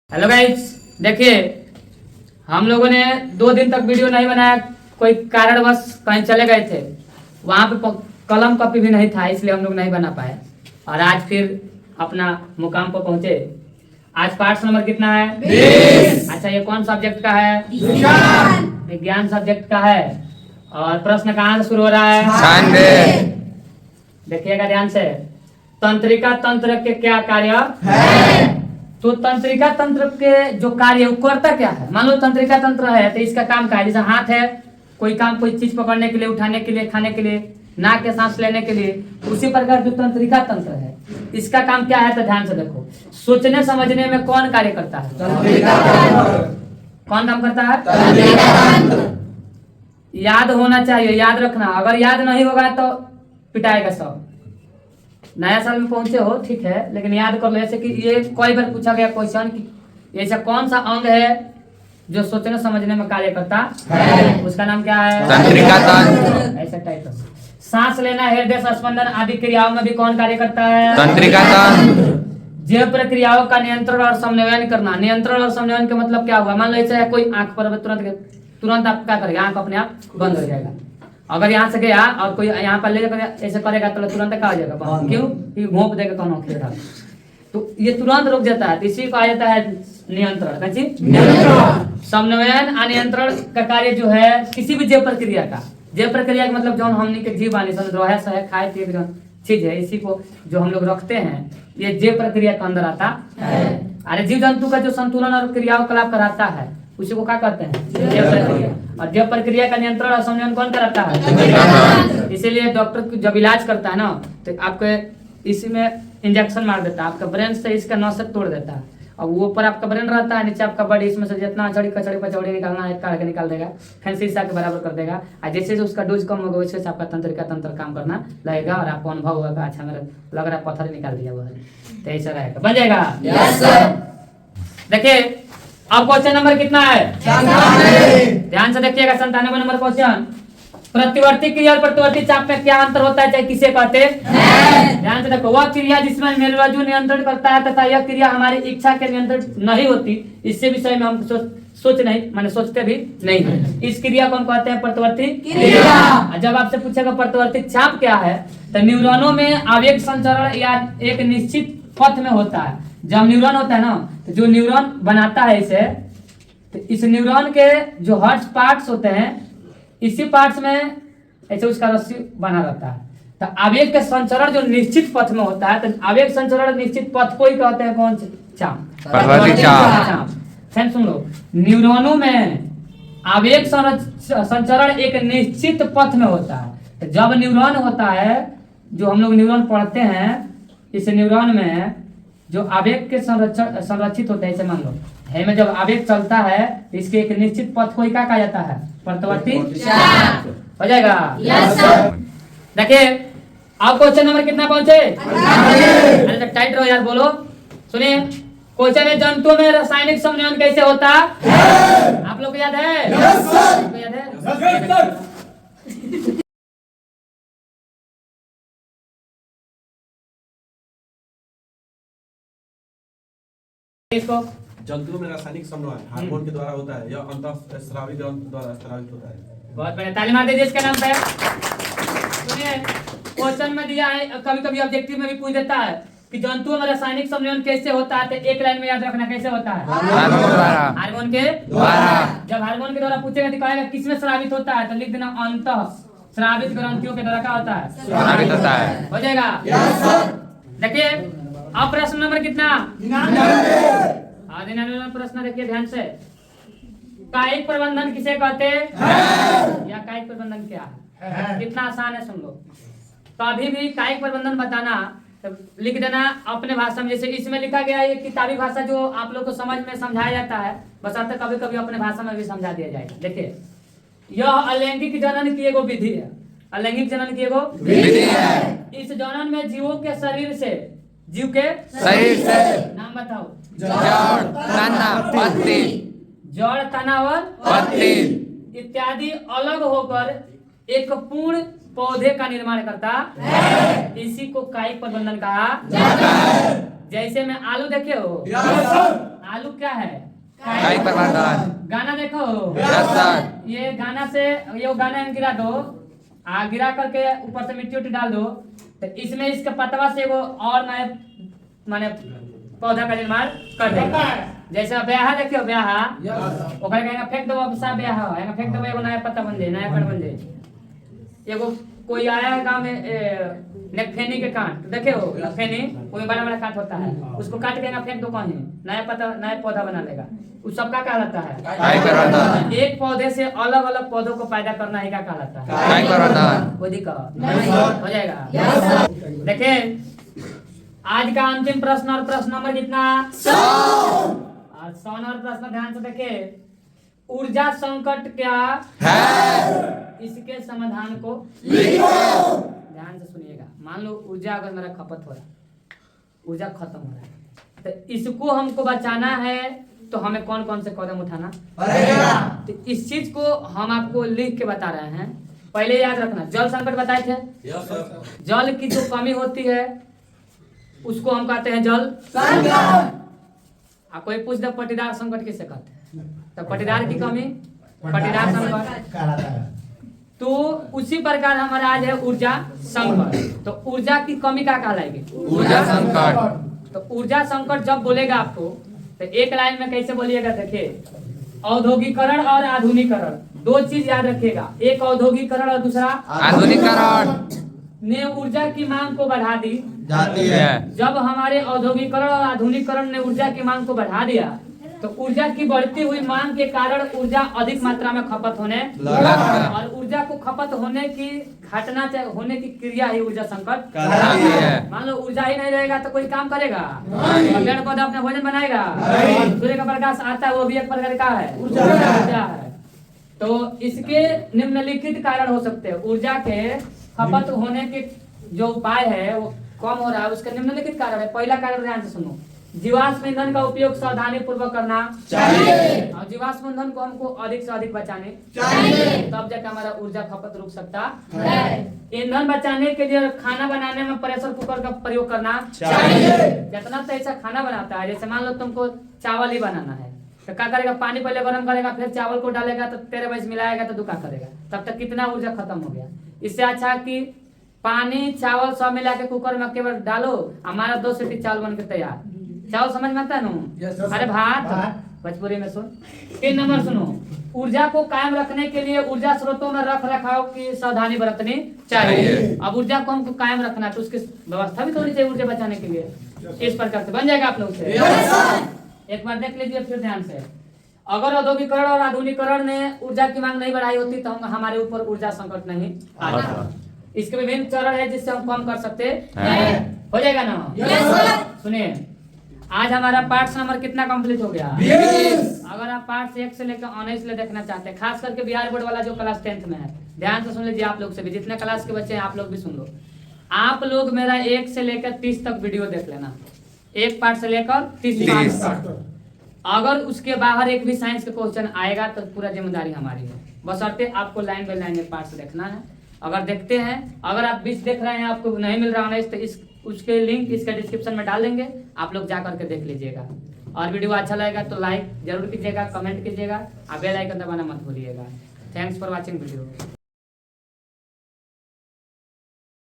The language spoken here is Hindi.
हेलो गाइस, देखिए हम लोगों ने 2 दिन तक वीडियो नहीं बनाया। कोई कारणवश कहीं चले गए थे, वहाँ पे कलम कॉपी भी नहीं था, इसलिए हम लोग नहीं बना पाए। और आज फिर अपना मुकाम पर पहुंचे। आज पार्ट नंबर कितना है? 20। अच्छा, ये कौन सब्जेक्ट का है? विज्ञान सब्जेक्ट का है। और प्रश्न कहाँ से शुरू हो रहा है? देखिएगा ध्यान से। तंत्रिका तंत्र के क्या कार्य है? तो तंत्रिका तंत्र के जो कार्य वो करता क्या है? मान लो तंत्रिका तंत्र है तो इसका काम क्या है? जैसे हाथ है, कोई काम कोई चीज पकड़ने के लिए, उठाने के लिए, खाने के लिए, नाक के सांस लेने के लिए, उसी प्रकार जो तंत्रिका तंत्र है इसका काम क्या है? तो ध्यान से देखो, सोचने समझने में कौन कार्य करता है? कौन काम करता है? याद होना चाहिए, याद रखना। अगर याद नहीं होगा तो पिटाएगा सब। नया साल में पहुंचे हो ठीक है, लेकिन याद कर लो। ऐसे कि ये कई बार पूछा गया क्वेश्चन कि ऐसा कौन सा अंग है जो सोचने समझने में कार्य करता है? उसका नाम क्या है? तंत्रिका तंत्र। ऐसा टाइप का। सांस लेना, हृदय स्पंदन आदि क्रियाओं में भी कौन कार्य करता है? तंत्रिका तंत्र। जैव प्रक्रियाओं का नियंत्रण और समन्वयन करना। नियंत्रण और समन्वयन का मतलब क्या हुआ? मान लो ऐसा है, कोई आंख पर तुरंत आप क्या करेगा? आंख अपने आप बंद हो जाएगा। अगर यहाँ से गया और कोई यहाँ पर ले ऐसे करेगा तो तुरंत क्या हो जाएगा? क्यों? क्योंकि घोंप देगा कौन खेल, तो ये तुरंत रुक जाता है। तो इसी को आ जाता है नियंत्रण। समन्वयन और नियंत्रण का कार्य जो है किसी भी जैव प्रक्रिया का, जैव प्रक्रिया का मतलब जो हमने के जीव वाली है, खाए पिए जो चीज है, इसी को जो हम लोग रखते हैं, ये जैव प्रक्रिया के अंदर आता है। अरे जीव जंतु का जो संतुलन और क्रियाकलाप कराता है उसी को क्या कहते हैं? जैव प्रक्रिया। और जैव प्रक्रिया का नियंत्रण और समन्वयन कौन कराता है? इसीलिए डॉक्टर जब इलाज करता है ना तो आपके इसी में इंजेक्शन मार देता है, आपका ब्रेन से इसका नस तोड़ देता है। और वो ऊपर आपका ब्रेन रहता है, नीचे आपका बॉडी, इसमें से जितना अचड़ी कचड़ी पचौड़ी निकालना है काट के निकाल देगा, फिर शीशा के बराबर कर देगा। और जैसे जैसे उसका डोज कम होगा वैसे आपका तंत्रिका तंत्र काम करना लगेगा और आपको अनुभव होगा, अच्छा मेरा लग रहा है पत्थर निकाल दिया हुआ है, तो ऐसा रहेगा। बन जाएगा? देखिए अब क्वेश्चन नंबर कितना है? ध्यान से देखिएगा। 97 नंबर क्वेश्चन। प्रतिवर्ती क्रिया और प्रतिवर्ती चाप में क्या अंतर होता है, चाहे किसे कहते हैं? ध्यान से देखो, वह क्रिया जिसमें मेरुरज्जु नियंत्रण करता है तथा यह क्रिया हमारी इच्छा के नियंत्रण नहीं होती, इससे विषय में हम सोच नहीं माने सोचते भी नहीं। इस क्रिया को हम कहते हैं प्रतिवर्ती क्रिया। जब आपसे पूछेगा प्रतिवर्ती चाप क्या है, तो न्यूरॉनों में आवेग संचरण या एक निश्चित पथ में होता है। जब न्यूरॉन होता है ना, तो जो न्यूरॉन बनाता है इसे, तो इस न्यूरॉन के जो हर्ट्स पार्ट्स होते हैं, इसी पार्ट्स में ऐसे उसका रस्सी बना रहता है। तो आवेग का संचरण जो निश्चित पथ में होता है, तो आवेग संचरण निश्चित पथ को ही कहते हैं कौन? चाप। सुन लो, न्यूरॉनों में आवेग संचरण एक निश्चित पथ में होता है। तो जब न्यूरॉन होता है, जो हम लोग न्यूरॉन पढ़ते हैं, इस न्यूरॉन में जो आवेग के संरक्षित होते हैं, इसे मान लो है में जब आवेग चलता है तो इसके एक निश्चित पथ को क्या कहा जाता है? प्रतिवर्ती चाप। हो जाएगा? देखिए अब क्वेश्चन नंबर कितना पहुंचे? अरे तो टाइट रहो यार, बोलो। सुनिए, क्वेश्चन है जंतुओं में रासायनिक समन्वयन कैसे होता है? आप लोग को याद है? याद है? इसको जंतुओं में रासायनिक समन्वय हार्मोन के द्वारा होता है या अंतःस्रावी ग्रंथि द्वारा स्रावित होता है। बहुत बढ़िया, ताली मार दीजिए इसके नाम पे। सुनिए, क्वेश्चन में दिया है, कभी कभी ऑब्जेक्टिव में भी पूछ देता है कि जंतुओं में रासायनिक समन्वयन कैसे होता है, तो एक लाइन में याद रखना कैसे होता है? हार्मोन के द्वारा। जब हार्मोन के द्वारा पूछेगा तो कहेगा किसमें स्रावित होता है, तो लिख देना अंतःस्रावित ग्रंथियों के द्वारा क्या होता है? स्रावित होता है। हो जाएगा? देखिए अब प्रश्न नंबर कितना? 99 प्रश्न। देखिए ध्यान से, कायिक प्रबंधन किसे कहते हैं? या कायिक प्रबंधन क्या है? कितना आसान है, सुन लो। कभी भी कायिक प्रबंधन बताना तो लिख देना अपने भाषा में। जैसे इसमें लिखा गया है, किताबी भाषा जो आप लोग को समझ में समझाया जाता है, बस आता कभी कभी अपने भाषा में भी समझा दिया जाएगा। देखिए, यह अलैंगिक जनन की एगो विधि है। अलैंगिक जनन की एगो विधि है। इस जनन में जीवों के शरीर से, जीव के शरीर से, नाम बताओ। जड़, तना, पत्ती, जड़, तना और पत्ती इत्यादि अलग होकर एक पूर्ण पौधे का निर्माण करता है। इसी को कायिक प्रबंधन कहा जाता है। जैसे में आलू देखे हो, आलू क्या है? कायिक प्रवर्धन। गाना देखो। Yes sir. ये गाना से ये गाना गिरा दो, गिरा करके ऊपर से मिट्टी उट्टी डाल दो, तो इसमें इसके पतवा से वो और नए माने पौधा का निर्माण कर देगा। जैसे ब्याह देखियो, ब्याह ओकरा कहेंगे फेंक दो, अब सा ब्याह है फेंक दो, एगो नया पत्ता बन जाए, नया पेड़ बन जाए। एगो कोई आया है गांव में नेकफेनी के काट, देखे हो नेकफेनी कोई बड़ा बड़ा काट होता है, उसको काट के फेंक दो कहीं, नया पत्ता नया पौधा बना लेगा। उस सब का कहलाता है कायिक प्रवर्धन। एक पौधे से अलग अलग पौधों को पैदा करना ही का कहलाता है कायिक प्रवर्धन। कोई दिक्कत हो जाएगा। देखिए आज का अंतिम प्रश्न और प्रश्न नंबर कितना? 100। और 100 नंबर प्रश्न ध्यान से देखिए, ऊर्जा संकट क्या है, इसके समाधान को लिखो। ध्यान से सुनिएगा। मान लो ऊर्जा अगर मेरा खपत हो रहा है, ऊर्जा खत्म हो रहा है, तो इसको हमको बचाना है तो हमें कौन कौन से कदम उठाना पड़ेगा? तो इस चीज को हम आपको लिख के बता रहे हैं। पहले याद रखना, जल संकट बताए थे। जल की जो कमी होती है उसको हम कहते हैं जल संकट। आप कोई पूछ दे पटीदार संकट किसे कहते हैं, तो पटीदार की कमी पटीदार संकट। तो उसी प्रकार हमारा आज है ऊर्जा संकट। तो ऊर्जा की कमी क्या कहलाएगी? ऊर्जा संकट। तो ऊर्जा संकट जब बोलेगा आपको तो एक लाइन में कैसे बोलिएगा? देखिए, औद्योगिकरण और आधुनिकरण, दो चीज याद रखिएगा, एक औद्योगिकरण और दूसरा आधुनिकरण ने ऊर्जा की मांग को बढ़ा दी जाती है। जब हमारे औद्योगिकरण और आधुनिकरण ने ऊर्जा की मांग को बढ़ा दिया तो ऊर्जा की बढ़ती हुई मांग के कारण ऊर्जा अधिक मात्रा में खपत होने लगा। और ऊर्जा को खपत होने की घटना होने की क्रिया ही ऊर्जा संकट कहलाती है। मान लो ऊर्जा ही नहीं रहेगा तो कोई काम करेगा? पेड़ पौधा अपना भोजन बनाएगा? सूर्य का प्रकाश आता है, वो भी एक प्रकार का है, ऊर्जा है। तो इसके निम्नलिखित कारण हो सकते हैं। ऊर्जा के खपत होने के जो उपाय है वो कम हो रहा है, उसका निम्नलिखित कारण है। पहला कारण ध्यान से सुनो, जीवाश्म ईंधन का उपयोग सावधानी पूर्वक करना चाहिए और जीवाश्म ईंधन को हमको अधिक से अधिक बचाने चाहिए, तब जाकर हमारा ऊर्जा खपत रुक सकता है। ईंधन बचाने के लिए खाना बनाने में प्रेशर कुकर का प्रयोग करना चाहिए। जितना तो ऐसा खाना बनाता है, जैसे मान लो तुमको चावल ही बनाना है तो क्या करेगा? पानी पहले गर्म करेगा, फिर चावल को डालेगा, तो तेरे वैसे मिलाएगा तो दुका करेगा, तब तक कितना ऊर्जा खत्म हो गया। इससे अच्छा कि पानी चावल सब मिला के कुकर में केवल डालो, हमारा 2 सीटी चावल बन के तैयार। चावल समझ में आता है ना? अरे भात भोजपुरी में सुन। 3 नंबर सुनो, ऊर्जा को कायम रखने के लिए ऊर्जा स्रोतों में रख रखाव की सावधानी बरतनी चाहिए। अब ऊर्जा को हमको कायम रखना तो उसकी व्यवस्था भी तो होनी चाहिए ऊर्जा बचाने के लिए। इस प्रकार से बन जाएगा आप लोग से। एक बार देख लीजिए फिर ध्यान से। अगर औद्योगिकरण और आधुनिकरण ने ऊर्जा की मांग नहीं बढ़ाई होती तो हमारे ऊपर ऊर्जा संकट नहीं आता। इसके विभिन्न चरण है जिससे हम कम कर सकते हैं। हो जाएगा ना? सुनिए, आज हमारा पार्ट नंबर कितना कंप्लीट हो गया? 20। अगर आप पार्ट 1 से लेकर 19 ले देखना चाहते हैं, खास करके बिहार बोर्ड वाला जो क्लास 10th में है, ध्यान से सुन लीजिए। आप लोग से भी, जितने क्लास के बच्चे हैं आप लोग भी सुन लो। आप लोग मेरा 1 से लेकर 30 तक वीडियो देख लेना, 1 पार्ट से लेकर 30 पार्ट। अगर उसके बाहर एक भी साइंस का क्वेश्चन आएगा तो पूरा जिम्मेदारी हमारी है, बशर्ते आपको लाइन बाय लाइन एक पार्ट से देखना है। अगर देखते हैं, अगर आप 20 देख रहे हैं आपको नहीं मिल रहा है तो इस उसके लिंक इसके डिस्क्रिप्शन में डाल देंगे, आप लोग जा करके देख लीजिएगा। और वीडियो अच्छा लगेगा तो लाइक जरूर कीजिएगा, कमेंट कीजिएगा और बेल आइकन दबाना मत भूलिएगा। Thanks for watching video.